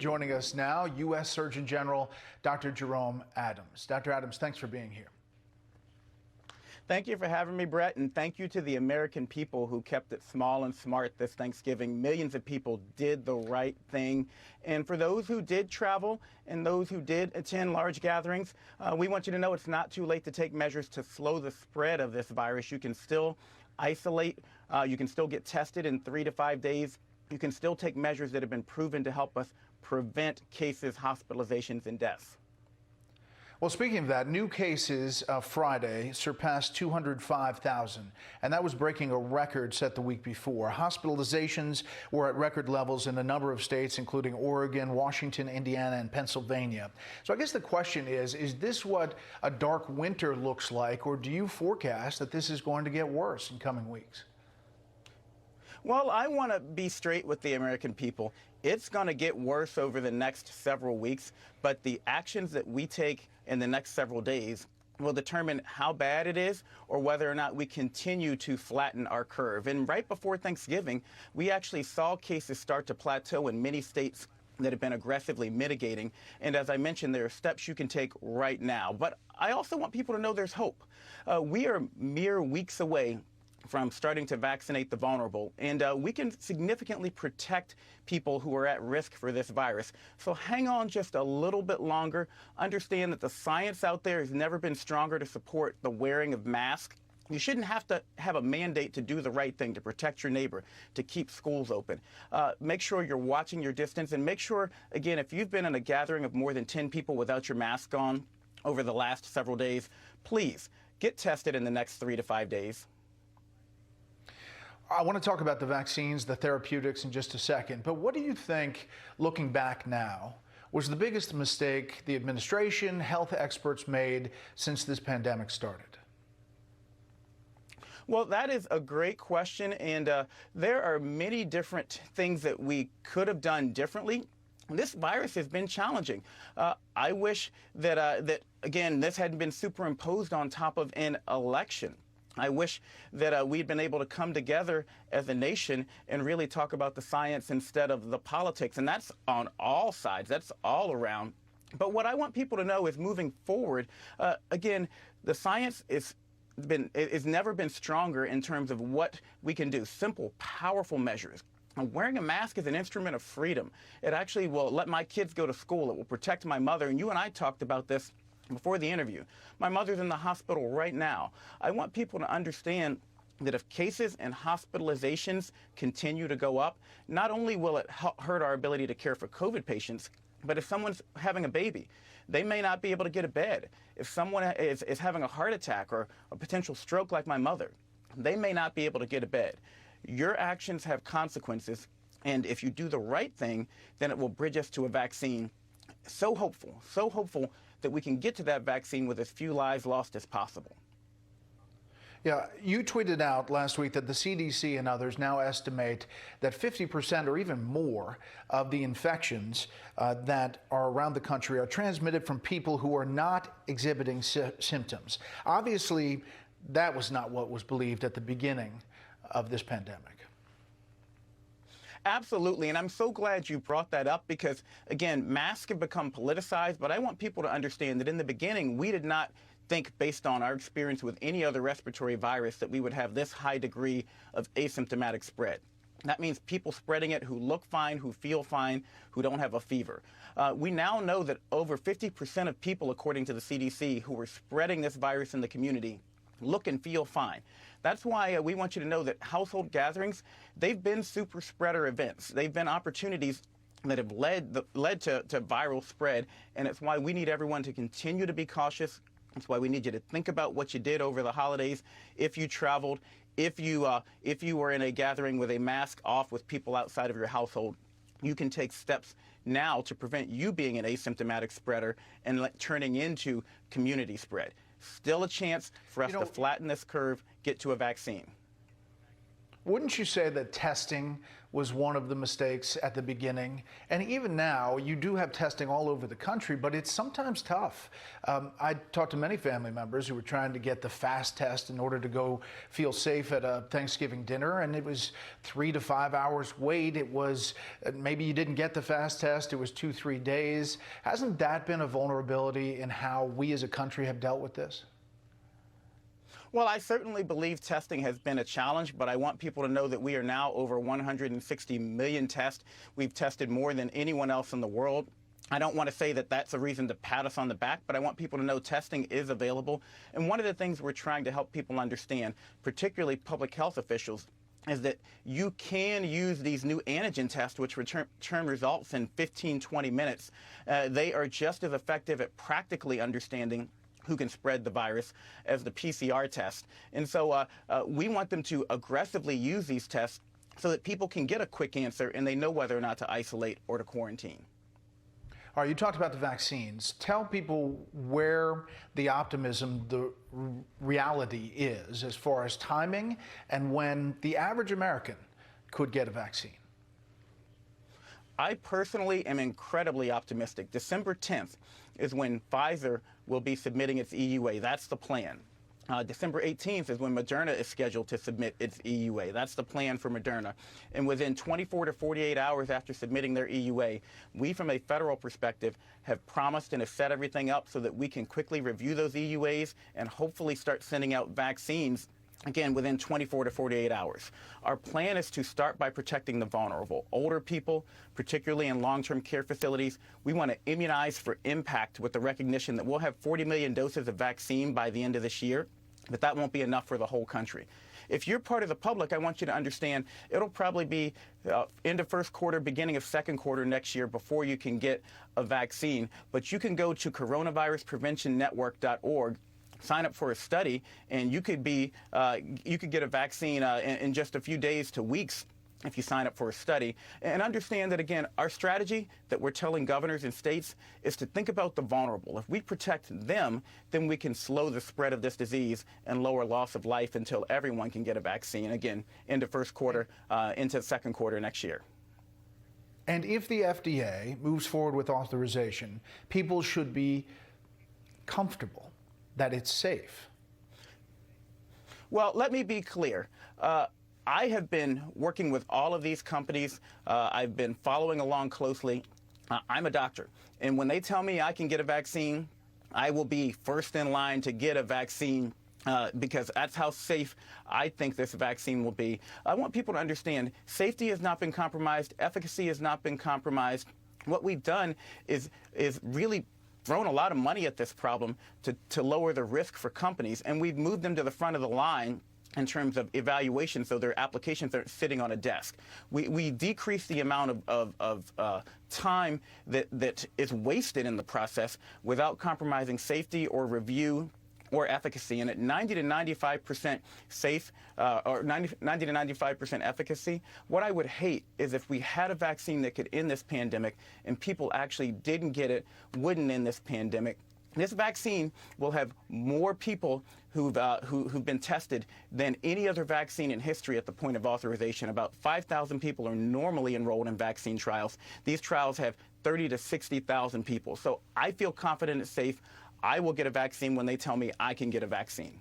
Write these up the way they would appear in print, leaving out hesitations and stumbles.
Joining us now, U.S. Surgeon General Dr. Jerome Adams. Dr. Adams, thanks for being here. Thank you for having me, Brett, and thank you to the American people who kept it small and smart this Thanksgiving. Millions of people did the right thing. And for those who did travel and those who did attend large gatherings, we want you to know it's not too late to take measures to slow the spread of this virus. You can still isolate. You can still get tested in 3 to 5 days. You can still take measures that have been proven to help us prevent cases, hospitalizations, and deaths. Well, speaking of that, new cases Friday surpassed 205,000, and that was breaking a record set the week before. Hospitalizations were at record levels in a number of states, including Oregon, Washington, Indiana, and Pennsylvania. So I guess the question is this what a dark winter looks like, or do you forecast that this is going to get worse in coming weeks? Well, I want to be straight with the American people. It's going to get worse over the next several weeks, but the actions that we take in the next several days will determine how bad it is or whether or not we continue to flatten our curve. And right before Thanksgiving, we actually saw cases start to plateau in many states that have been aggressively mitigating. And as I mentioned, there are steps you can take right now. But I also want people to know there's hope. We are mere weeks away from starting to vaccinate the vulnerable, and we can significantly protect people who are at risk for this virus. So hang on just a little bit longer. Understand that the science out there has never been stronger to support the wearing of masks. You shouldn't have to have a mandate to do the right thing, to protect your neighbor, to keep schools open. Make sure you're watching your distance, and make sure, again, if you've been in a gathering of more than 10 people without your mask on over the last several days, please get tested in the next 3 to 5 days. I want to talk about the vaccines, the therapeutics in just a second, but what do you think, looking back now, was the biggest mistake the administration, health experts made since this pandemic started? Well, that is a great question, and there are many different things that we could have done differently. This virus has been challenging. I wish that again, this hadn't been superimposed on top of an election. I wish that we'd been able to come together as a nation and really talk about the science instead of the politics. And that's on all sides. That's all around. But what I want people to know is moving forward, again, the science is never been stronger in terms of what we can do. Simple, powerful measures. And wearing a mask is an instrument of freedom. It actually will let my kids go to school. It will protect my mother. And you and I talked about this before the interview. My mother's in the hospital right now. I want people to understand that if cases and hospitalizations continue to go up, not only will it hurt our ability to care for COVID patients, but if someone's having a baby, they may not be able to get a bed. If someone is having a heart attack or a potential stroke like my mother, they may not be able to get a bed. Your actions have consequences, and if you do the right thing, then it will bridge us to a vaccine. So hopeful that we can get to that vaccine with as few lives lost as possible. Yeah, you tweeted out last week that the CDC and others now estimate that 50% or even more of the infections that are around the country are transmitted from people who are not exhibiting symptoms. Obviously, that was not what was believed at the beginning of this pandemic. Absolutely, and I'm so glad you brought that up because, again, masks have become politicized, but I want people to understand that in the beginning, we did not think, based on our experience with any other respiratory virus, that we would have this high degree of asymptomatic spread. That means people spreading it who look fine, who feel fine, who don't have a fever. We now know that over 50% of people, according to the CDC, who are spreading this virus in the community look and feel fine. That's why we want you to know that household gatherings, they've been super spreader events. They've been opportunities that have led to viral spread, and it's why we need everyone to continue to be cautious. That's why we need you to think about what you did over the holidays. If you traveled, if you were in a gathering with a mask off with people outside of your household, you can take steps now to prevent you being an asymptomatic spreader and turning into community spread. Still a chance for us to flatten this curve, get to a vaccine. Wouldn't you say that testing was one of the mistakes at the beginning. And even now, you do have testing all over the country, but it's sometimes tough. I talked to many family members who were trying to get the fast test in order to go feel safe at a Thanksgiving dinner, and it was 3 to 5 hours wait. It was maybe you didn't get the fast test. It was 2-3 days. Hasn't that been a vulnerability in how we as a country have dealt with this? Well, I certainly believe testing has been a challenge, but I want people to know that we are now over 160 million tests. We've tested more than anyone else in the world. I don't want to say that that's a reason to pat us on the back, but I want people to know testing is available. And one of the things we're trying to help people understand, particularly public health officials, is that you can use these new antigen tests, which return results in 15, 20 minutes. They are just as effective at practically understanding who can spread the virus as the PCR test. And so we want them to aggressively use these tests so that people can get a quick answer and they know whether or not to isolate or to quarantine. All right, you talked about the vaccines. Tell people where the optimism, the reality is as far as timing and when the average American could get a vaccine. I personally am incredibly optimistic. December 10th is when Pfizer will be submitting its EUA. That's the plan. December 18th is when Moderna is scheduled to submit its EUA. That's the plan for Moderna. And within 24 to 48 hours after submitting their EUA, we from a federal perspective have promised and have set everything up so that we can quickly review those EUAs and hopefully start sending out vaccines again, within 24 to 48 hours. Our plan is to start by protecting the vulnerable. Older people, particularly in long-term care facilities, we want to immunize for impact with the recognition that we'll have 40 million doses of vaccine by the end of this year, but that won't be enough for the whole country. If you're part of the public, I want you to understand it'll probably be end of first quarter, beginning of second quarter next year before you can get a vaccine. But you can go to coronaviruspreventionnetwork.org, sign up for a study, and you could get a vaccine in just a few days to weeks if you sign up for a study. And understand that, again, our strategy that we're telling governors and states is to think about the vulnerable. If we protect them, then we can slow the spread of this disease and lower loss of life until everyone can get a vaccine, again, into first quarter, into second quarter next year. And if the FDA moves forward with authorization, people should be comfortable that it's safe. Well, let me be clear. I have been working with all of these companies. I've been following along closely. I'm a doctor, and when they tell me I can get a vaccine, I will be first in line to get a vaccine because that's how safe I think this vaccine will be. I want people to understand safety has not been compromised. Efficacy has not been compromised. What we've done is really thrown a lot of money at this problem to lower the risk for companies, and we've moved them to the front of the line in terms of evaluation, so their applications aren't sitting on a desk. We decrease the amount of time that is wasted in the process without compromising safety or review or efficacy. And at 90 to 95% safe, or 90 to 95% efficacy, what I would hate is if we had a vaccine that could end this pandemic and people actually didn't get it, wouldn't end this pandemic. This vaccine will have more people who've been tested than any other vaccine in history at the point of authorization. About 5,000 people are normally enrolled in vaccine trials. These trials have 30 to 60,000 people. So I feel confident it's safe. I will get a vaccine when they tell me I can get a vaccine.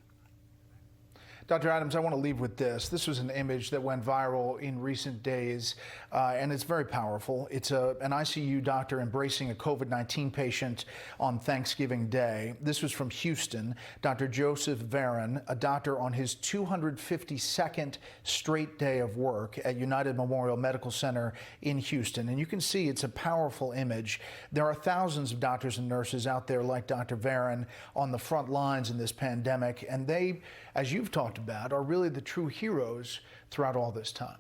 Dr. Adams, I want to leave with this. This was an image that went viral in recent days, and it's very powerful. It's an ICU doctor embracing a COVID-19 patient on Thanksgiving Day. This was from Houston. Dr. Joseph Varon, a doctor on his 252nd straight day of work at United Memorial Medical Center in Houston. And you can see it's a powerful image. There are thousands of doctors and nurses out there like Dr. Varon on the front lines in this pandemic, and they, as you've talked about, are really the true heroes throughout all this time.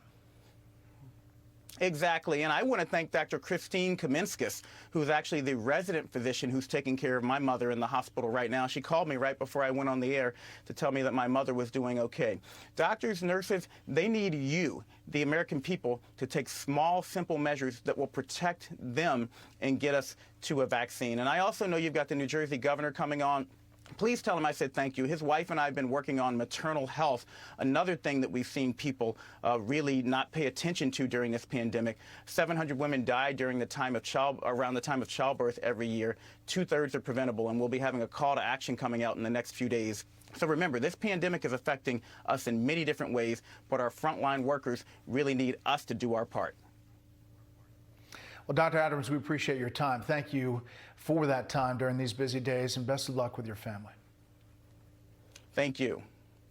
Exactly, and I want to thank Dr. Christine Kaminskis, who's actually the resident physician who's taking care of my mother in the hospital right now. She called me right before I went on the air to tell me that my mother was doing okay. Doctors, nurses, they need you, the American people, to take small, simple measures that will protect them and get us to a vaccine. And I also know you've got the New Jersey governor coming on Please tell him I said thank you. His wife and I have been working on maternal health, another thing that we've seen people really not pay attention to during this pandemic. 700 women die during the time of around the time of childbirth every year. 2/3 are preventable, and we'll be having a call to action coming out in the next few days. So remember, this pandemic is affecting us in many different ways, but our frontline workers really need us to do our part. Well, Dr. Adams, we appreciate your time. Thank you for that time during these busy days, and best of luck with your family. Thank you.